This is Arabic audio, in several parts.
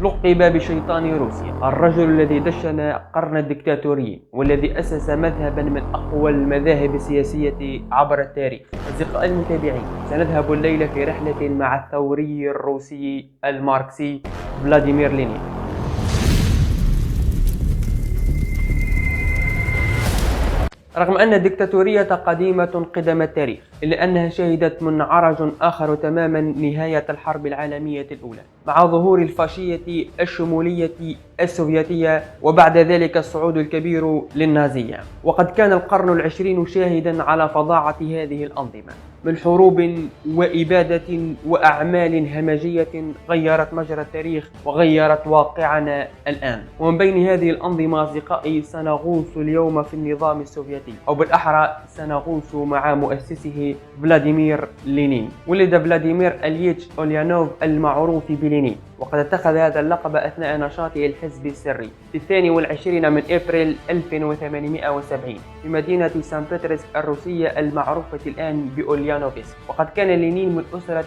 لقب بشيطان روسيا، الرجل الذي دشن قرن الدكتاتورية والذي أسس مذهبا من أقوى المذاهب السياسية عبر التاريخ. أصدقائي المتابعين، سنذهب الليلة في رحلة مع الثوري الروسي الماركسي فلاديمير لينين. رغم أن الدكتاتورية قديمة قدم التاريخ، إلا أنها شهدت منعرج آخر تماما نهاية الحرب العالمية الأولى مع ظهور الفاشية الشمولية السوفيتية، وبعد ذلك الصعود الكبير للنازية. وقد كان القرن العشرين شاهدا على فظاعة هذه الأنظمة من حروب وإبادة وأعمال همجية غيرت مجرى التاريخ وغيرت واقعنا الآن. ومن بين هذه الأنظمة أصدقائي سنغوص اليوم في النظام السوفيتي، أو بالأحرى سنغوص مع مؤسسه فلاديمير لينين. ولد فلاديمير إليتش أوليانوف المعروف بلينين، وقد اتخذ هذا اللقب أثناء نشاطه الحزبي السري في 22 من أبريل 1870 في مدينة سان بطرسك الروسية المعروفة الآن بأوليانوفسك. وقد كان لينين من أسرة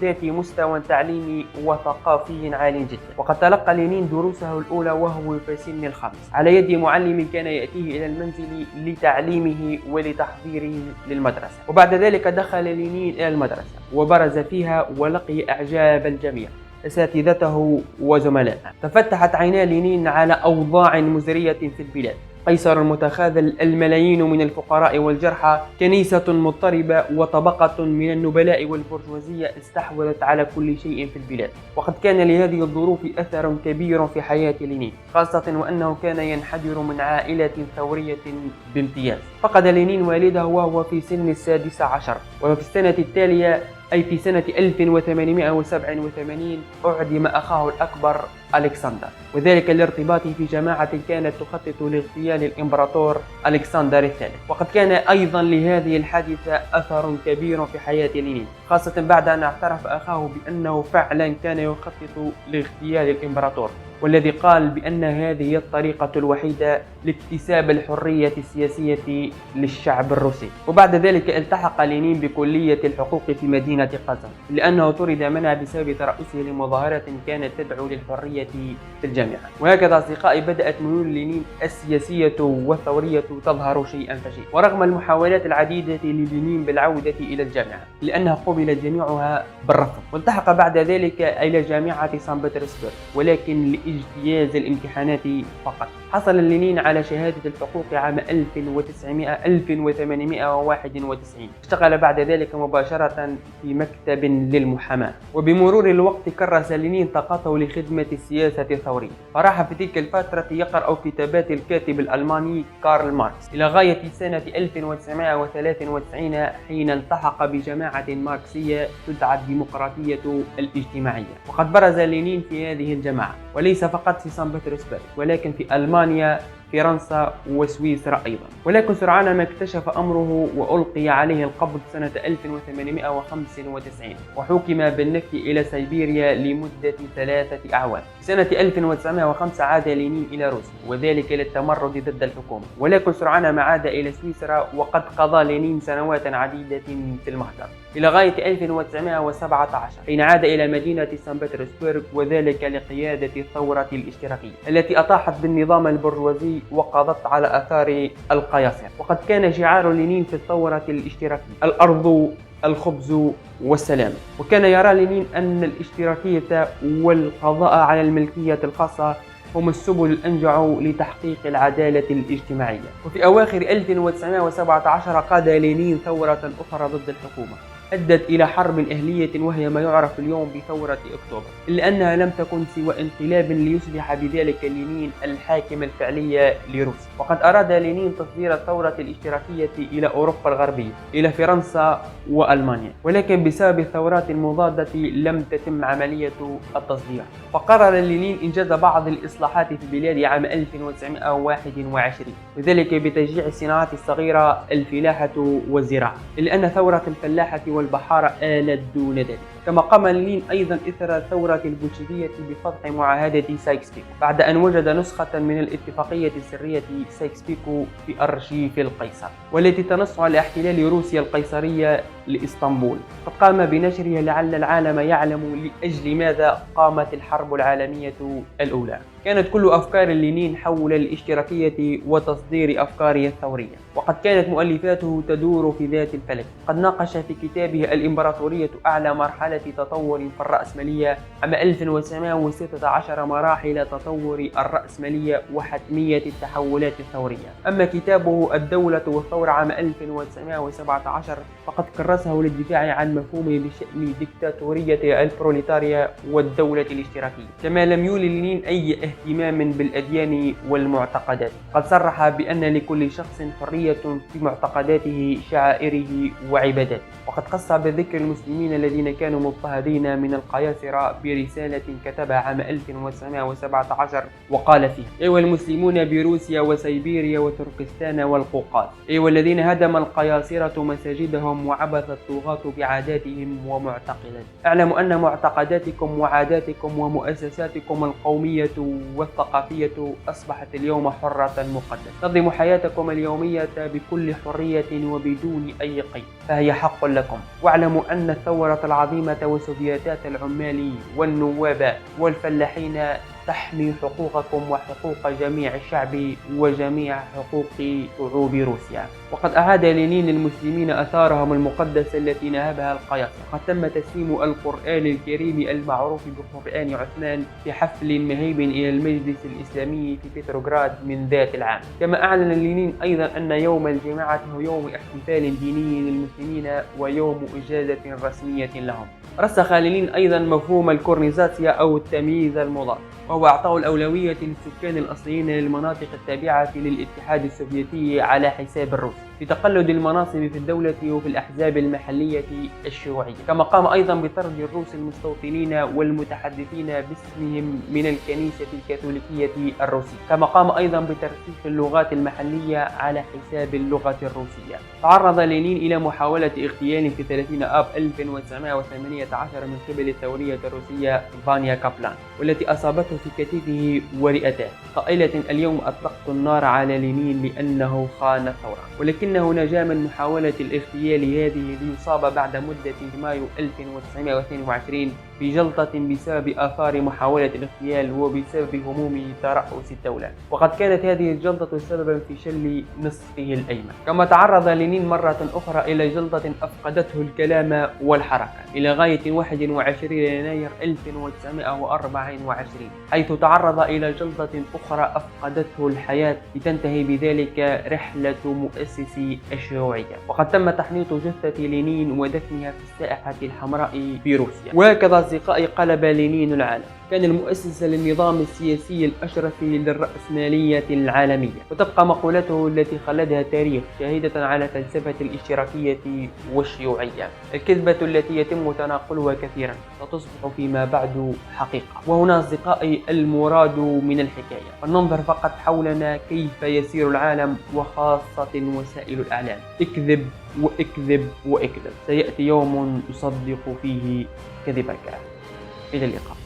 ذات مستوى تعليمي وثقافي عال جدا، وقد تلقى لينين دروسه الأولى وهو في سن الخامس على يد معلم كان يأتيه إلى المنزل لتعليمه ولتحضيره للمدرسة. وبعد ذلك دخل لينين إلى المدرسة وبرز فيها ولقي إعجاب الجميع، أساتذته وزملائه. تفتحت عينا لينين على أوضاع مزرية في البلاد، قيصر متخاذل، الملايين من الفقراء والجرحى، كنيسة مضطربة، وطبقة من النبلاء والبرجوازية استحوذت على كل شيء في البلاد. وقد كان لهذه الظروف أثر كبير في حياة لينين، خاصة وأنه كان ينحدر من عائلة ثورية بامتياز. فقد لينين والده وهو في سن السادس عشر، وفي السنة التالية أي في سنة 1887 أعدم أخاه الأكبر ألكسندر، وذلك لارتباطه في جماعة كانت تخطط لاغتيال الإمبراطور ألكسندر الثالث. وقد كان أيضا لهذه الحادثة أثر كبير في حياة لينين، خاصة بعد أن اعترف أخاه بأنه فعلا كان يخطط لاغتيال الإمبراطور، والذي قال بأن هذه هي الطريقة الوحيدة لاكتساب الحرية السياسية للشعب الروسي. وبعد ذلك التحق لينين بكلية الحقوق في مدينة قزان، لأنه طرد منها بسبب ترأسه لمظاهرة كانت تدعو للحرية في الجامعة. وهكذا أصدقائي بدأت ميول لينين السياسية والثورية تظهر شيئا فشيئا، ورغم المحاولات العديدة للينين بالعودة إلى الجامعة لأنها قبلت جميعها بالرفض. والتحق بعد ذلك إلى جامعة سان بطرسبرغ، ولكن لاجتياز الامتحانات فقط. حصل لينين على شهادة الحقوق عام 1891. اشتغل بعد ذلك مباشرة في مكتب للمحاماة. وبمرور الوقت كرس لينين طاقته لخدمة السياسة الثورية، فراح في تلك الفترة يقرأ كتابات الكاتب الألماني كارل ماركس إلى غاية سنة 1993 حين التحق بجماعة ماركسية تدعى الديمقراطية الاجتماعية. وقد برز لينين في هذه الجماعة، وليس فقط في سان بطرسبرغ ولكن في ألمانيا، فرنسا وسويسرا أيضا. ولكن سرعان ما اكتشف أمره وألقي عليه القبض سنة 1895، وحكم بالنفي إلى سيبيريا لمدة 3 أعوام. سنة 1905 عاد لينين إلى روسيا، وذلك للتمرد ضد الحكومة. ولكن سرعان ما عاد إلى سويسرا، وقد قضى لينين سنوات عديدة في المهجر إلى غاية 1917 حين عاد إلى مدينة سان بطرسبرغ، وذلك لقيادة الثورة الاشتراكية التي أطاحت بالنظام البرجوازي وقضت على آثار القياصرة. وقد كان شعار لينين في الثورة الاشتراكية الأرض، الخبز والسلام. وكان يرى لينين أن الاشتراكية والقضاء على الملكية الخاصة هم السبل الأنجع لتحقيق العدالة الاجتماعية. وفي أواخر 1917 قاد لينين ثورة أخرى ضد الحكومة أدت إلى حرب أهلية، وهي ما يعرف اليوم بثورة أكتوبر، إلا أنها لم تكن سوى انقلاب ليصبح بذلك لينين الحاكم الفعلي لروسيا. وقد أراد لينين تصدير الثورة الاشتراكية إلى أوروبا الغربية، إلى فرنسا وألمانيا، ولكن بسبب الثورات المضادة لم تتم عملية التصدير. فقرر لينين إنجاز بعض الإصلاحات في البلاد عام 1921، وذلك بتشجيع الصناعات الصغيرة، الفلاحة والزراعة، إلا أن ثورة الفلاحة والبحارة آلت دون ذلك. كما قام لينين أيضا إثر الثورة البولشفية بفتح معاهدة سايكس-بيكو بعد أن وجد نسخة من الاتفاقية السرية سايكس-بيكو في أرشيف القيصر، والتي تنص على احتلال روسيا القيصرية لإسطنبول. قد قام بنشرها لعل العالم يعلم لأجل ماذا قامت الحرب العالمية الأولى. كانت كل أفكار لينين حول الاشتراكية وتصدير أفكاره الثورية، وقد كانت مؤلفاته تدور في ذات الفلك. قد ناقش في كتابه الإمبراطورية أعلى مرحلة تطور في الرأسمالية عام 1916 مراحل تطور الرأسمالية وحتمية التحولات الثورية. أما كتابه الدولة والثورة عام 1917 فقد كرسه للدفاع عن مفهومه بشأن ديكتاتورية البروليتاريا والدولة الاشتراكية، كما لم يولي لينين أي اهتمام بالأديان والمعتقدات. قد صرح بأن لكل شخص حرية في معتقداته، شعائره وعباداته. وقد خص بذكر المسلمين الذين كانوا مضطهدين من القياصرة برسالة كتبها عام 1917 وقال فيها: أيها المسلمون بروسيا وسيبيريا وتركستان والقوقاز، أيها الذين هدم القياصرة مساجدهم وعبث الطغاة بعاداتهم ومعتقداتهم، اعلموا أن معتقداتكم وعاداتكم ومؤسساتكم القومية والثقافية أصبحت اليوم حرة مقدسة، تنظم حياتكم اليومية بكل حرية وبدون أي قيد، فهي حق لكم. واعلموا أن الثورة العظيمة وسوفيتات العمال والنواب والفلاحين تحمي حقوقكم وحقوق جميع الشعب وجميع حقوق شعوب روسيا. وقد أعاد لينين للمسلمين أثارهم المقدسة التي نهبها القياصرة. قد تم تسليم القرآن الكريم المعروف بقرآن عثمان في حفل مهيب إلى المجلس الإسلامي في بتروغراد من ذات العام. كما أعلن لينين أيضا أن يوم الجمعة هو يوم احتفال ديني للمسلمين ويوم إجازة رسمية لهم. رسخ لينين أيضا مفهوم الكورنيزاتسيا أو التمييز المضاد، وهو إعطاء الأولوية للسكان الأصليين للمناطق التابعة للاتحاد السوفيتي على حساب الروس في تقلد المناصب في الدولة وفي الأحزاب المحلية الشيوعية. كما قام أيضا بطرد الروس المستوطنين والمتحدثين باسمهم من الكنيسة الكاثوليكية الروسية. كما قام أيضا بترسيخ اللغات المحلية على حساب اللغة الروسية. تعرض لينين إلى محاولة اغتيال في 30 آب 1918 من قبل الثورية الروسية فانيا كابلان، والتي أصابته في كتفه ورئته، قائلة: اليوم أطلقت النار على لينين لأنه خان الثورة. ولكنه نجا من محاولة الاغتيال هذه ليصاب بعد مدة في مايو 1922 بجلطة بسبب آثار محاولة الاغتيال وبسبب هموم ترأس الدولة، وقد كانت هذه الجلطة سببا في شل نصفه الأيمن. كما تعرض لينين مرة أخرى إلى جلطة أفقدته الكلام والحركة إلى غاية 21 يناير 1924، حيث تعرض إلى جلطة أخرى أفقدته الحياة لتنتهي بذلك رحلة مؤسسي الشيوعية. وقد تم تحنيط جثة لينين ودفنها في الساحة الحمراء بروسيا. وهكذا أصدقائي قلب لينين العالم. كان المؤسس للنظام السياسي الأشرف للرأسمالية العالمية، وتبقى مقولته التي خلدها التاريخ شاهدة على فلسفة الاشتراكية والشيوعية، الكذبة التي يتم تناقلها كثيرا ستصبح فيما بعد حقيقة. وهنا أصدقائي المراد من الحكاية، فلننظر فقط حولنا كيف يسير العالم وخاصة وسائل الإعلام. اكذب واكذب واكذب، سيأتي يوم تصدق فيه كذبك. إلى اللقاء.